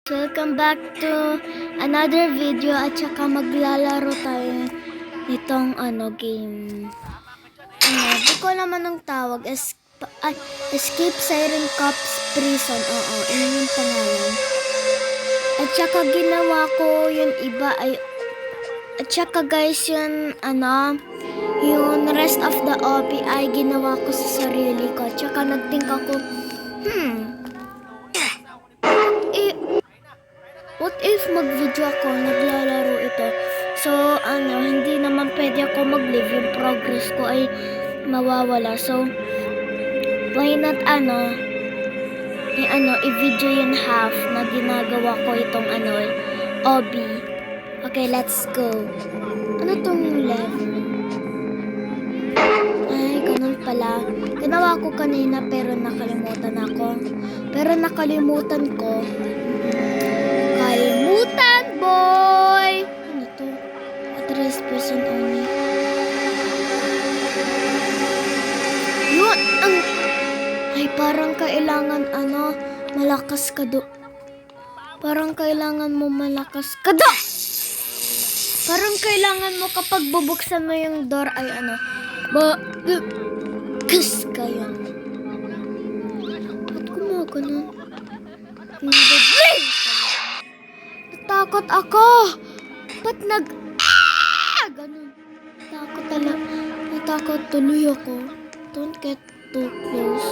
Welcome back to another video at saka maglalaro tayo nitong game. Di ko naman ang tawag. Escape Siren Cops Prison. Oo, yun yung pangalan. At saka ginawa ko yung iba ay at saka guys yung yung rest of the OP ay ginawa ko sa sarili ko. At saka nagthink ako, what if mag-video ako, naglalaro ito? So, hindi naman pwede ako mag-live. Yung progress ko ay mawawala. So, why not, i-video yung half na ginagawa ko itong, OB. Okay, let's go. Ano tong level? Ay, ganun pala. Ginawa ko kanina pero nakalimutan ko. Kalimutan, boy! Ano to? Address person only. Yun! Ay, parang kailangan, malakas ka do. Parang kailangan mo malakas ka do! Parang kailangan mo kapag bubuksan mo yung door ay kus ka yun. Ba't gumaganon? Hindi. Natakot ako. Ba't ganun. Natakot tuloy ako. Don't get too close.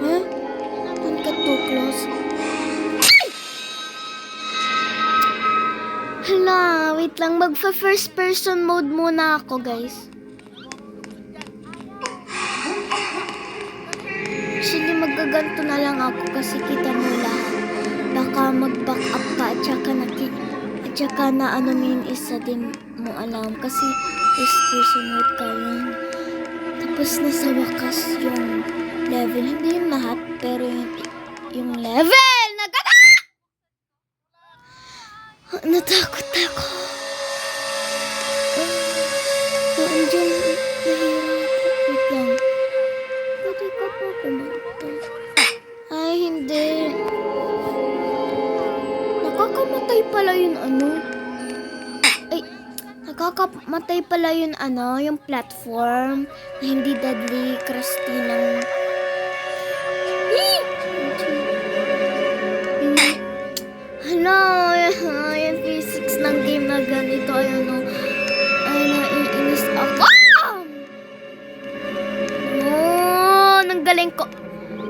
Huh? Don't get too close. Hala, wait lang. Magfa-first person mode muna ako, guys. Actually, magaganto na lang ako kasi kita mo lahat. Baka mag-back up ka at saka na may isa din mo alam kasi first person mode ka yun. Tapos nasa wakas yung level. Hindi yung lahat, pero yung level! Natakot ako. Andiyan, nahirap. Wait lang. Pwede ka pa kumanta. Ay, hindi. Nakakamatay pala yun nakakamatay pala yun yung platform na hindi deadly crusty ng yung physics ng game na ganito ay naiinis ako. Nanggaling ko.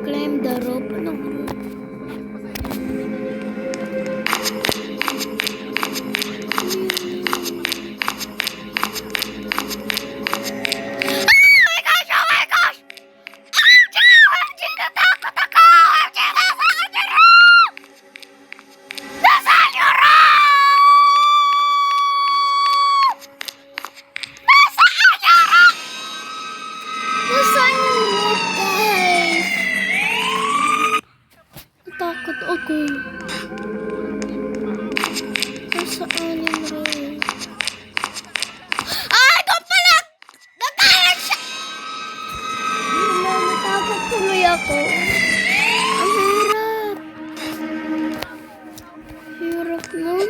Climb the rope. Anong rope? Takot ako. Nasaan yung road? Ay! Doon pala! Nagkalat siya! Natakot tuloy ako. Ang hirap. Hirap nun.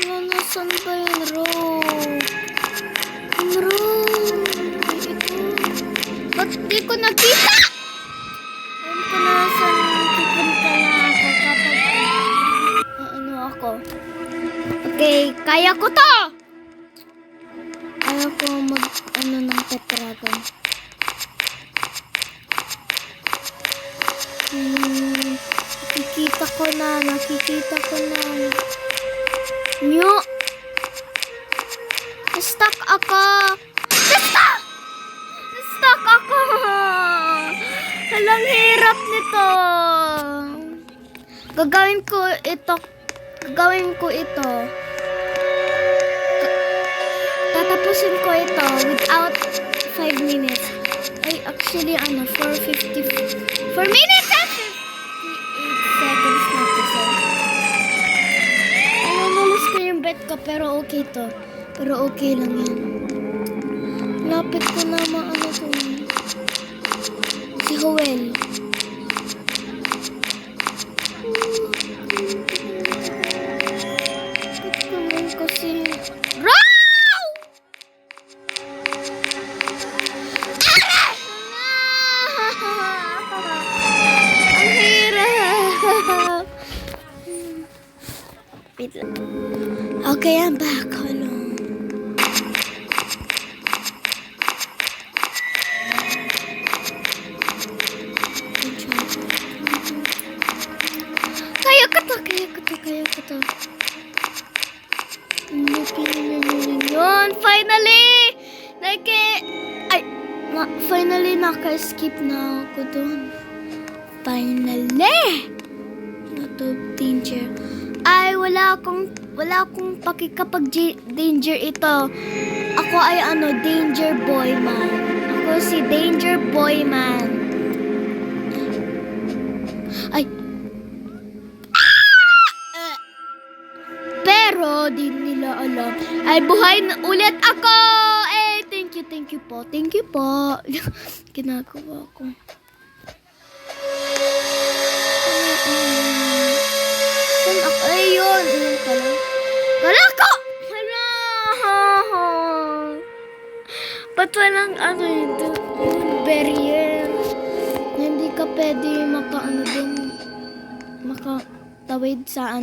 Nasaan ba yung road? Yung road. Ito. Ba't di ko nakita? Alam ko na saan pupunta na ako kapag ako. Okay, kaya ko to! Kaya ko ng tetragon. Nakikita ko na. Nyo! Stuck ako! Stuck ako! Halang hirap nito! Gagawin ko ito. Tatapusin ko ito without 5 minutes. Ay, actually, 4 minutes and 58 seconds na to. So, ka, pero okay to. Pero okay lang yan. Lapit ko na maano to. Si Joel. Ba't naman kasi... Raw! Ang hirap. Wait lang. Okay, I'm back. Hello. Kaya ko to. Yun, finally! Finally, naka-skip na ako doon. Finally! Not of danger. Ay, wala akong pakikapag danger ito. Ako ay danger boy man. Ako si danger boy man. Ay. Pero di nila alam. Ay, buhay na ulit ako! Eh, thank you po. Thank you po. Ginagawa ko. Ayun pala. Kala ko! Hala! Ba't walang ito? Barrier. Hindi ka pwede makatawid sa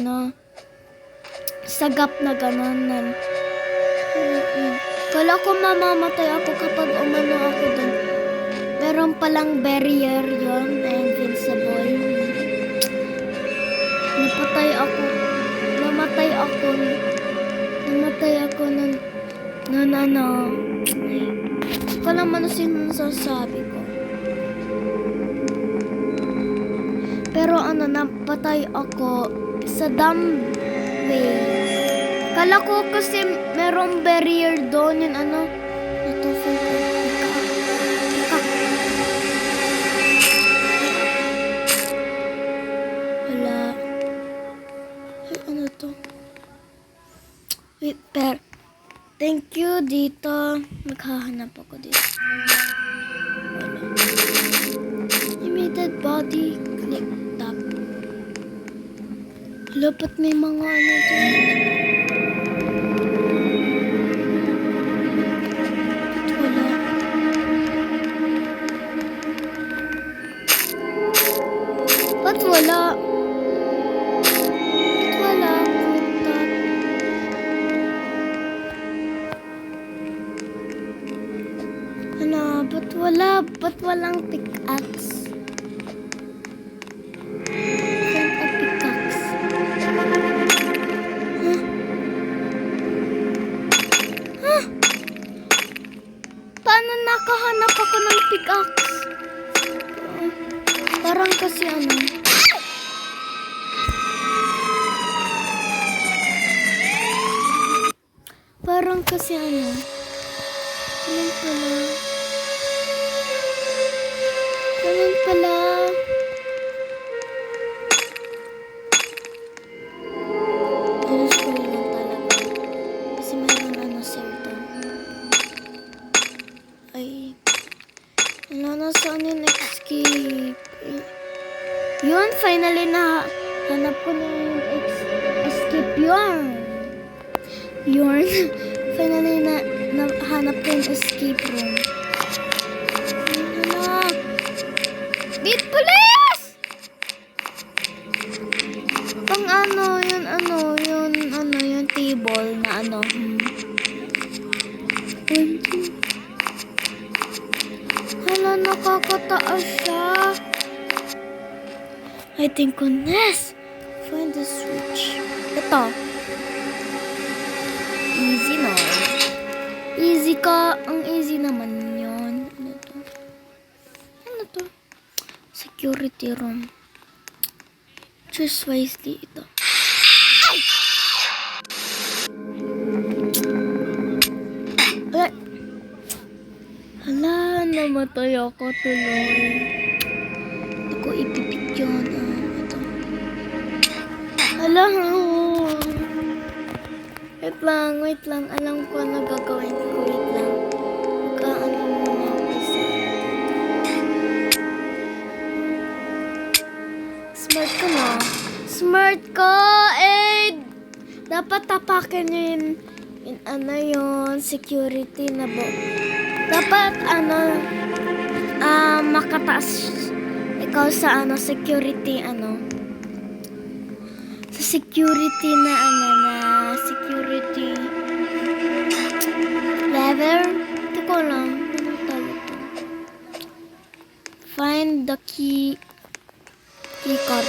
sa gap na gano'n. Kala ko mamamatay ako kapag umano ako dun. Meron palang barrier yon, invincible. Namatay ako nun kala man sinasabi ko. Pero napatay ako sa dumb way. Kala ko kasi merong barrier doon yun natufol ko. Wala. Ay, to? Wait, thank you dito. Maghahanap ako dito. Wala. Limited body. Click tap. Wala, ba't may mga dyan? Ba't wala? Ba't walang pickaxe? Find a pickaxe. Huh? Paano nakahanap ako ng pickaxe? Parang kasi Ganun pala. Alas ko lang talaga. Kasi meron certain. Ay. Nasaan yung escape? Yun, finally hanap ko na yung escape yun. Finally hanap ko yung escape room. Beat police! Pang yung table na Hala, nakakataas siya. I think find the switch. Ito. Easy na. Easy ka. Ang easy naman yun. Ano to? Security room. Choose wisely ito. Ay! Hala, namatay ako tuloy. Ako ipipit yun. Ito. Hala, Wait lang. Alam ko ano gagawin ko. Wait lang. Ano muna ako sa Smart ko na. Smart ko! Eh! Dapat tapakin nyo yun, security na bo. Dapat, makataas ikaw sa, security, sa security na, security level. Ito ko lang. Ano tawag ito? Find the key card.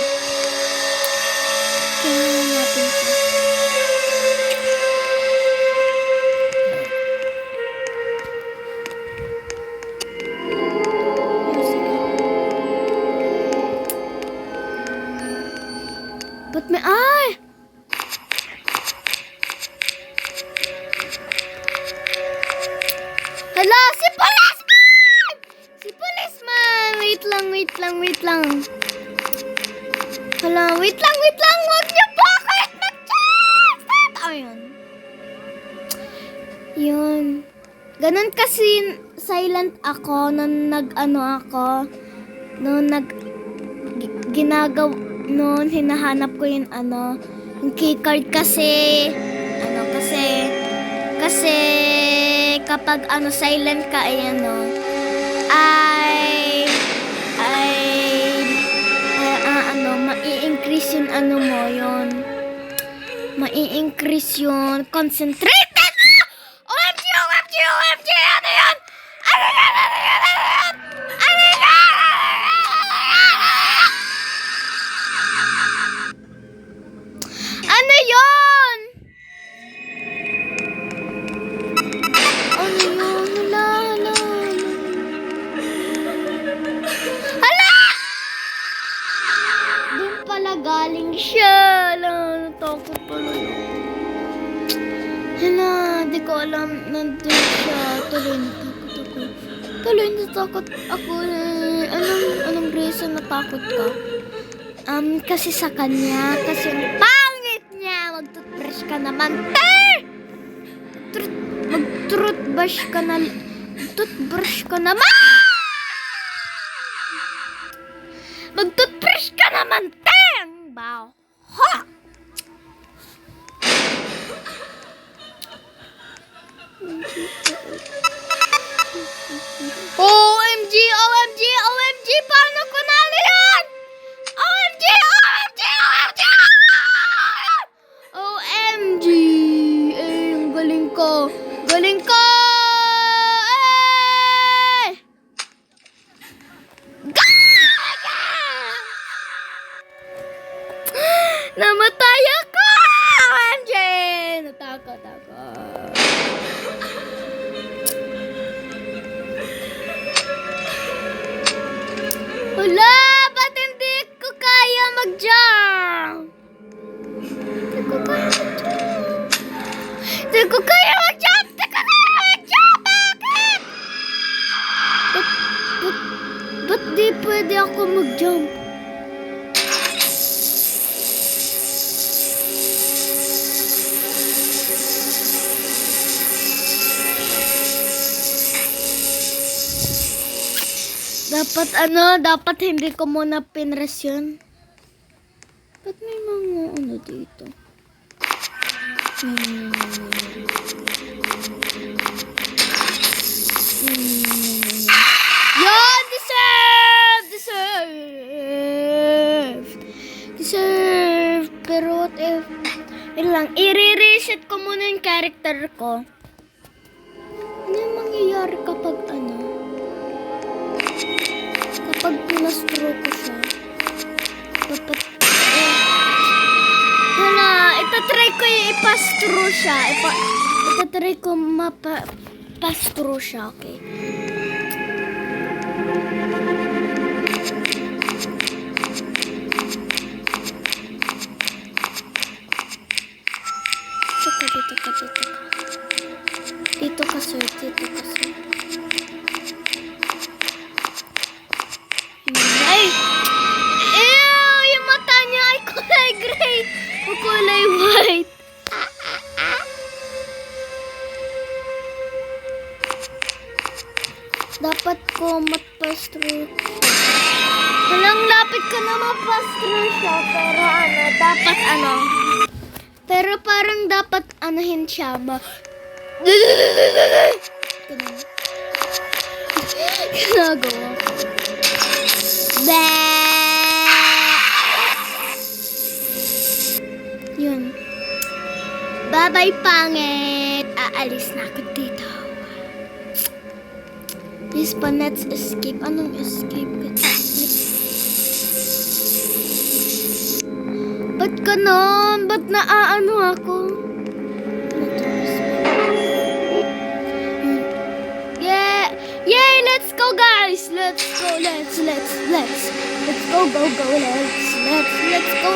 Kailangan natin ito. Ba't may... Ay! Hala! Si policeman! Si policeman! Wait lang. Hala, wait lang. Huwag niyo bakit mag-chat! Ayun. Yun. Ganun kasi silent ako nung noon hinahanap ko yung keycard kasi kapag silent ka mai-increase yung concentrated. OMG, ano yan? Ano yun? Hala! Doon pala galing siya. Natakot pala yun. Hala, di ko alam. Nandun siya. Tuloy, natakot ako. Anong reason natakot ka? Kasi sa kanya. Kasi ang pangit niya. Mag-toothbrush ka naman. Mag-toothbrush ka na. Toothbrush ka naman. Mag-toothbrush ka naman. Baw. Ha! OMG! Paano ko nalo yan? OMG! Ang galing ko! Namatay ako! OMG! Natakot ako. Wala! Ba't hindi ko kaya mag-jump? Hindi ko kaya mag-jump! Bakit? Ba't di pwede ako mag-jump? Dapat hindi ko muna pinress yun. Ba't may mga dito? Yan! Deserve! Pero what if... Yun lang, i-reset ko muna yung character ko. Ano yung mangyayari kapag kapag pinastro ko siya? Dapat... Hala, itatry ko yung ipastro siya. Itatry ko pastro siya, okay? Dito ka, sir. Ay! Ew! Yung mata niya ay kulay gray. O kulay white. Dapat ko magpa-stroke. Walang lapit ko na magpa-stroke siya. Pero dapat Pero parang dapat anuhin siya. Ganun. Ginagawa ko. Yun. Bye-bye, pangit. Aalis na ako dito. Yes pa, let's escape. Anong escape? Ba't ganon? Ba't naaano ako? Yeah! Yay! Let's go, guys! Let's go! Let's go, go, let's go.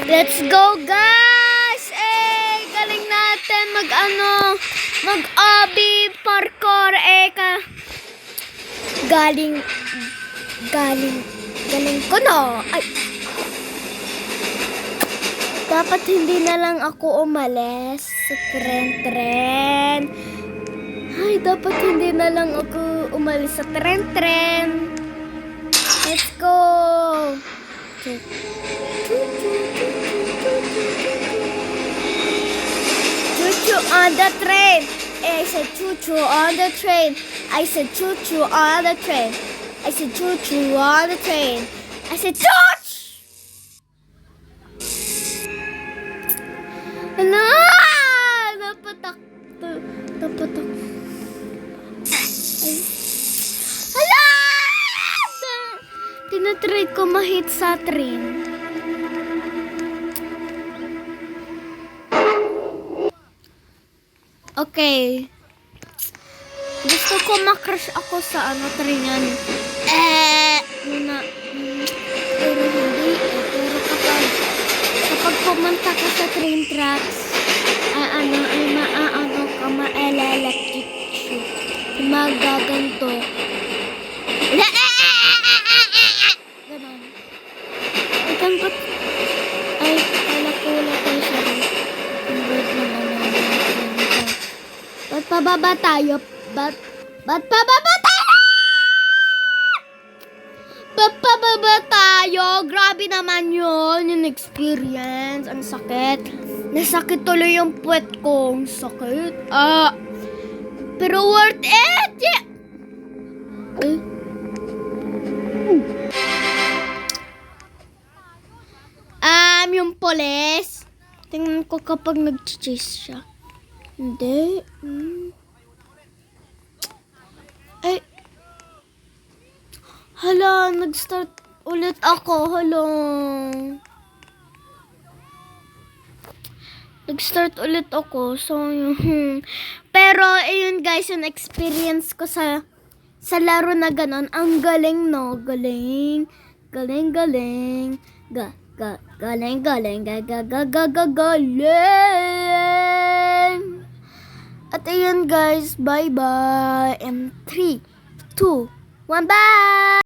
Let's go, guys! Galing natin mag-obby parkour, galing ko no. Ay. Dapat hindi na lang ako umalis sa tren. Ay, dapat hindi na lang ako umalis sa tren. Let's go. Choo-choo on the train. I said choo-choo on the train. I said choo-choo on the train. I said choo-choo on the train. I said choo-choo. Hala! Napatak. Ay. Hala! Tinatry ko ma-hit sa train. Okay. Gusto ko ma-crush ako sa train yan. Pero hindi. Pero kapag pumunta ka sa train tracks, ay ma-electric shoot. Magaganto. Ganon. Ay, kala tayo siya rin. Ba't pababa tayo? Ba't pababa tayo? Grabe naman yun, yung experience. Ang sakit. Nasakit tuloy yung puwet ko. Ang sakit. Pero worth it! Yeah. Yung polis. Tingnan ko kapag nag-chase siya. Hindi. Ay. Hala, nag-start ulit ako. Hala. Nag-start ulit ako. So, Pero, ayun guys, yung experience ko sa laro na ganon. Ang galing, no? Galing. Galing. At ayun guys, bye-bye. And 3, 2, 1, bye!